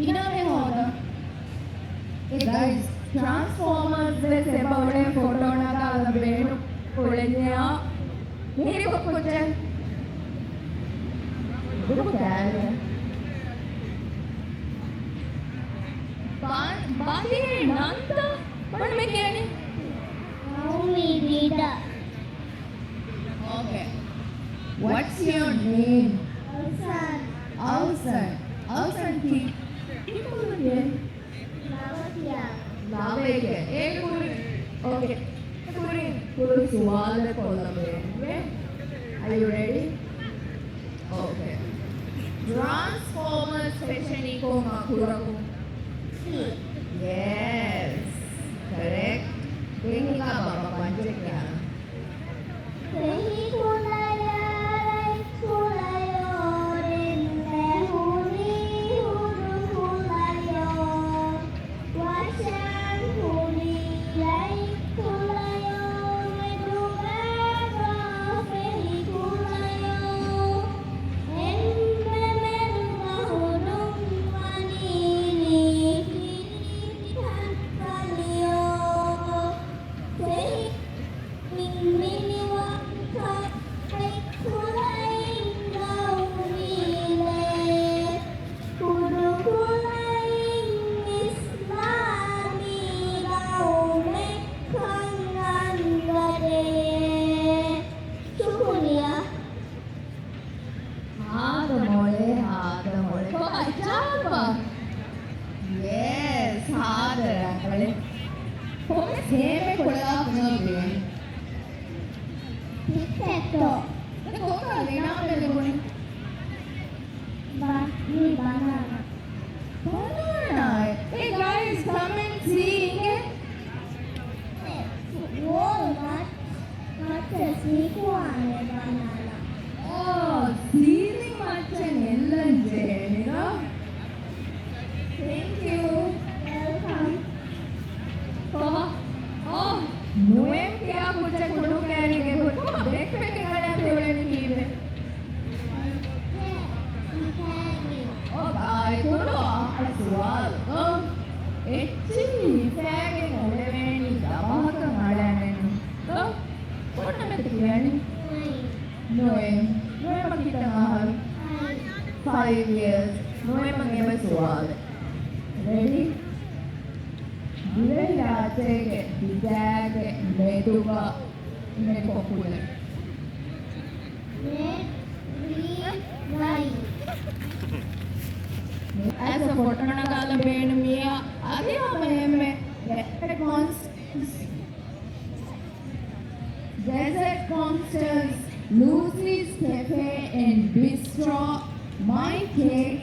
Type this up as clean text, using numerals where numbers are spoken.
ඉනමේ හොද ඒ guys Transformers වේ සෙබවලේ photo නගාලා බේනු කොලෙන්යා මේක කොච්චර දුක කෑල්ල බාහිරේ නන්ත මොන මේ කියන්නේ Rita. Okay. What's your name? Alsan. Alsan ki මොකද Lavatia. නාමයක ඒක කුරු okay කුරු සුවාල කොළඹේ Are you ready? Okay. Transformers fashion iko makuraku. Yes. Correct. Ini ka baba panjang ya. Tehi kulaya, kulayo, rinne huni, huru kulayo. Wasan huni, lai kulayo, medugaga, fehi kulayo. Emme meruga hurung manini, kini kantaliyo. Tehi mini waka, hai kulay gaunile. Kudu kulay islami gaume kangan gade. Syukuria. Hada mole. Kau ajar apa? Yes, hada mole. Kau sebe kola punya ben. Potato. Kau kau lena mele bone. Bani banana. Banana. Hey guys, come and sing. Whoa, that's a sequin banana. Oh, siri macam elanje, you know. Thank you. Welcome. Oh, noem kya kuch kudu kari ke kuch dekh pe ke gale thole ni kive. Oh, bye kudu aswal. Oh, actually fage ngole veni dabaka malane. Oh, konna me kiyani. Noem kita mahal 5 years. Noem ngebe swal. Ready? Dilate bidage meduga me kokule. As a photo nagala ben mia adi me Desert Monsters, Lucy's Cafe and Bistro, My Cakes,